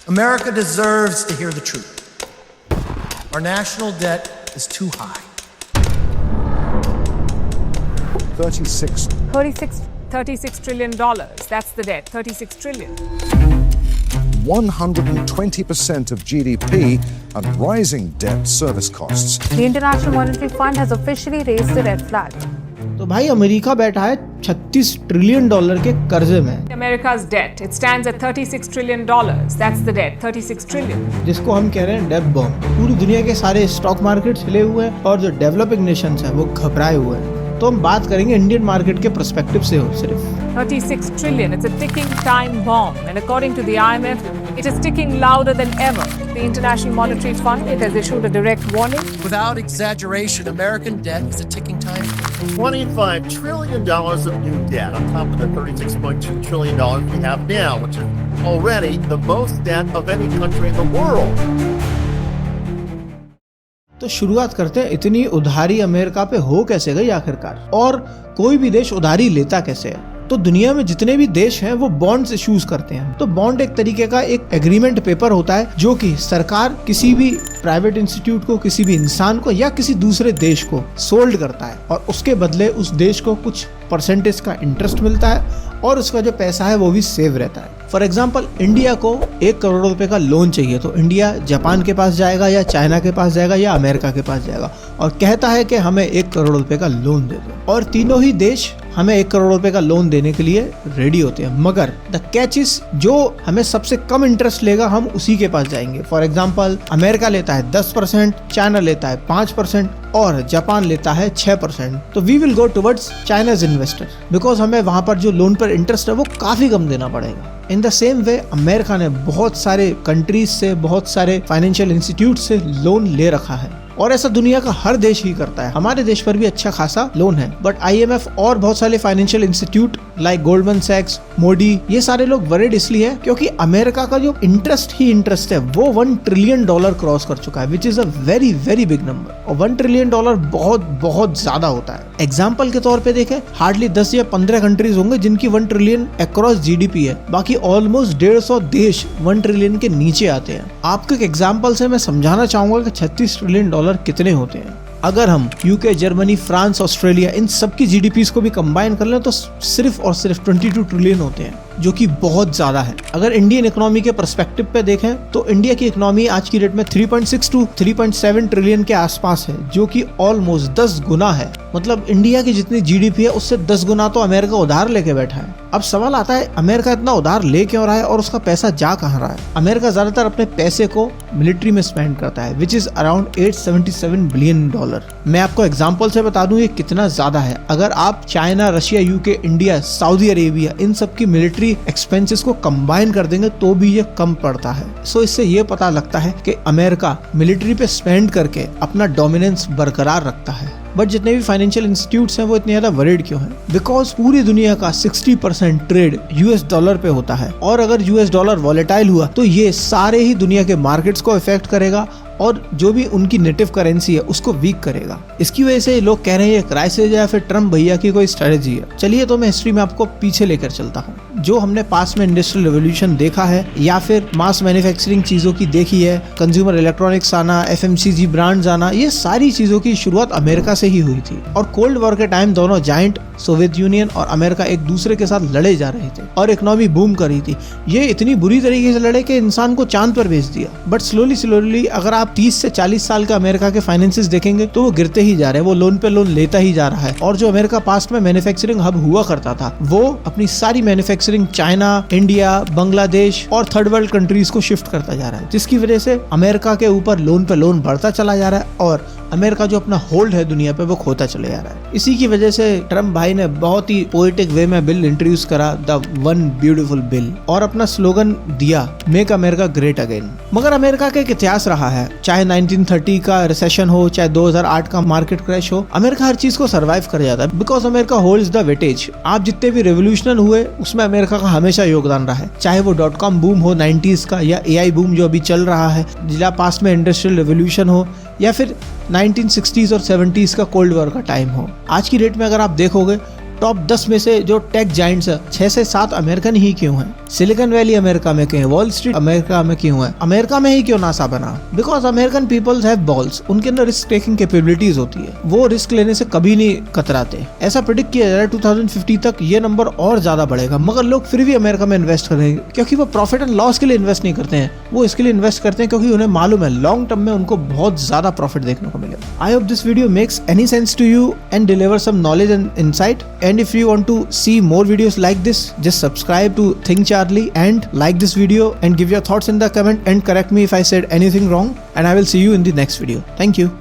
America deserves to hear the truth. Our national debt is too high. 36 trillion dollars. That's the debt. 36 trillion. 120% of GDP and rising debt service costs. The International Monetary Fund has officially raised the red flag. तो भाई America बैठा है 36 trillion dollar के कर्जे में, America's debt. It stands at 36 trillion dollars. That's the debt. 36 trillion. जिसको हम कह रहे हैं डेब्ट बॉम्ब। पूरी दुनिया के सारे स्टॉक मार्केट हिले हुए हैं और जो डेवलपिंग नेशंस हैं वो घबराए हुए हैं। तो हम बात करेंगे इंडियन मार्केट के पर्सपेक्टिव से हो सिर्फ। 36 trillion. It's a ticking time bomb. And according to the IMF, it is ticking louder than ever. The International Monetary Fund, it has issued a direct warning. Without exaggeration, American debt is a ticking time bomb. $25 trillion of new debt on top of the $36.2 trillion we have now, which is already the most debt of any country in the world. तो शुरुआत करते हैं, इतनी उधारी America पे हो कैसे गई आखिरकार, और कोई भी देश उधारी लेता कैसे है। तो दुनिया में जितने भी देश हैं वो बॉन्ड्स इश्यूज करते हैं। तो बॉन्ड एक तरीके का एक एग्रीमेंट पेपर होता है जो कि सरकार किसी भी प्राइवेट इंस्टीट्यूट को, किसी भी इंसान को या किसी दूसरे देश को सोल्ड करता है और उसके बदले उस देश को कुछ परसेंटेज का इंटरेस्ट मिलता है और उसका जो पैसा है वो भी सेव रहता है। फॉर एग्जाम्पल, इंडिया को 1 करोड़ रुपए का लोन चाहिए तो इंडिया जापान के पास जाएगा या चाइना के पास जाएगा या अमेरिका के पास जाएगा और कहता है कि हमें 1 करोड़ रुपए का लोन दे दो, और तीनों ही देश हमें 1 करोड़ रुपए का लोन देने के लिए रेडी होते हैं। मगर द कैच इज, जो हमें सबसे कम इंटरेस्ट लेगा हम उसी के पास जाएंगे। फॉर एग्जाम्पल, अमेरिका लेता है 10%, चाइना लेता है 5% और जापान लेता है 6%। तो we will go towards China's investor because हमें वहां पर जो लोन पर इंटरेस्ट है वो काफी कम देना पड़ेगा। In the same way America ने बहुत सारे कंट्रीज से, बहुत सारे फाइनेंशियल इंस्टीट्यूट से लोन ले रखा है और ऐसा दुनिया का हर देश ही करता है। हमारे देश पर भी अच्छा खासा लोन है, बट IMF और बहुत सारे फाइनेंशियल इंस्टीट्यूट लाइक गोल्डमैन सैक्स, मोडी, ये सारे लोग वरीड इसलिए है क्योंकि अमेरिका का जो इंटरेस्ट ही इंटरेस्ट है वो $1 ट्रिलियन क्रॉस कर चुका है, which is a very very big number. और $1 ट्रिलियन बहुत बहुत ज्यादा होता है। एग्जाम्पल के तौर पे देखें, हार्डली 10 या 15 कंट्रीज होंगे जिनकी 1 ट्रिलियन अक्रॉस GDP है, बाकी ऑलमोस्ट 150 देश 1 ट्रिलियन के नीचे आते हैं। आपको एक एग्जाम्पल से मैं समझाना चाहूंगा कि $36 ट्रिलियन कितने होते हैं। अगर हम UK, जर्मनी, फ्रांस, ऑस्ट्रेलिया, इन सबकी GDPs को भी कंबाइन कर लें तो सिर्फ और सिर्फ 22 ट्रिलियन होते हैं, जो कि बहुत ज्यादा है। अगर इंडियन इकोनॉमी के पर्सपेक्टिव पे देखें तो इंडिया की इकोनॉमी आज की डेट में 3.6 to 3.7 ट्रिलियन के आसपास है, जो कि ऑलमोस्ट 10 गुना है। मतलब इंडिया की जितनी GDP है उससे 10 गुना तो अमेरिका उधार लेके बैठा है। अब सवाल आता है, अमेरिका इतना उधार ले क्यों रहा है और उसका पैसा जा कहाँ रहा है? अमेरिका ज्यादातर अपने पैसे को मिलिट्री में स्पेंड करता है, विच इज अराउंड $877 बिलियन। मैं आपको एग्जांपल से बता दूं ये कितना ज्यादा है। अगर आप China, Russia, UK, India, Saudi Arabia, इन सब की मिलिट्री एक्सपेंसेस को कंबाइन कर देंगे तो भी ये कम पड़ता है। सो इससे ये पता लगता है कि अमेरिका मिलिट्री पे स्पेंड करके अपना डोमिनेंस बरकरार रखता है। बट जितने भी फाइनेंशियल इंस्टीट्यूट्स हैं वो इतने ज्यादा वरीड क्यों हैं? बिकॉज पूरी दुनिया का 60% ट्रेड US डॉलर पे होता है और अगर US डॉलर वॉलेटाइल हुआ तो ये सारे ही दुनिया के मार्केट्स को इफेक्ट करेगा और जो भी उनकी नेटिव करेंसी है उसको वीक करेगा। इसकी वजह से लोग कह रहे हैं ये क्राइसिस या फिर ट्रम्प भैया की कोई स्ट्रेटेजी है। चलिए तो मैं हिस्ट्री में आपको पीछे लेकर चलता हूँ। जो हमने पास में इंडस्ट्रियल रेवोल्यूशन देखा है या फिर मास मैन्युफैक्चरिंग चीजों की देखी है, कंज्यूमर इलेक्ट्रॉनिक्स आना, FMCG ब्रांड्स आना, ये सारी चीजों की शुरुआत अमेरिका से ही हुई थी। और कोल्ड वॉर के टाइम दोनों जाइंट सोवियत यूनियन और अमेरिका एक दूसरे के साथ लड़े जा रहे थे और इकोनॉमी बूम कर रही थी। ये इतनी बुरी तरीके से लड़े कि इंसान को चांद पर भेज दिया। बट स्लोली अगर आप 30 से 40 साल का अमेरिका के फाइनेंसेस देखेंगे तो वो गिरते ही जा रहे हैं, वो लोन पे लोन लेता ही जा रहा है। और जो अमेरिका पास्ट में मैन्युफैक्चरिंग हब हुआ करता था वो अपनी सारी मैन्युफैक्चरिंग चाइना, इंडिया, बांग्लादेश और थर्ड वर्ल्ड कंट्रीज को शिफ्ट करता जा रहा है, जिसकी वजह से अमेरिका के ऊपर लोन पे लोन बढ़ता चला जा रहा है और अमेरिका जो अपना होल्ड है दुनिया पे वो खोता चले जा रहा है। इसी की वजह से ट्रम्प भाई ने बहुत ही पोएटिक वे में बिल इंट्रोड्यूस करा, द वन ब्यूटीफुल बिल, और अपना स्लोगन दिया, मेक अमेरिका ग्रेट अगेन। मगर अमेरिका का एक इतिहास रहा है, चाहे 1930 का रिसेशन हो, चाहे 2008 का मार्केट क्रैश हो, अमेरिका हर चीज को सर्वाइव कर जाता है because America holds the weightage. आप जितने भी रेवोल्यूशन हुए उसमें अमेरिका का हमेशा योगदान रहा है, चाहे वो .com बूम हो 90s का या AI बूम जो अभी चल रहा है, जिला पास में इंडस्ट्रियल रेवोल्यूशन हो या फिर 1960s और 70s का कोल्ड वॉर का टाइम हो। आज की डेट में अगर आप देखोगे टॉप 10 में से जो टेक जाइंट्स है 6 से 7 अमेरिकन ही क्यों हैं? सिलिकॉन वैली अमेरिका में क्यों है? वॉल स्ट्रीट अमेरिका में क्यों है? अमेरिका में ही क्यों नासा बना? Because American peoples have balls, उनके अंदर रिस्क टेकिंग कैपेबिलिटीज होती है, वो रिस्क लेने से कभी नहीं कतराते। ऐसा प्रेडिक्ट किया जा रहा है 2050 तक ये नंबर और ज्यादा बढ़ेगा, मगर लोग फिर भी अमेरिका में इन्वेस्ट करेंगे क्योंकि वो प्रॉफिट एंड लॉस के लिए इन्वेस्ट नहीं करते हैं, वो इसके लिए इन्वेस्ट करते हैं क्योंकि उन्हें मालूम है लॉन्ग टर्म में उनको बहुत ज्यादा प्रॉफिट देखने को मिलेगा। I hope this video makes any sense to you and deliver some knowledge and insight. And if you want to see more videos like this, just subscribe to Think Charlie and like this video and give your thoughts in the comment and correct me if I said anything wrong, and I will see you in the next video. Thank you.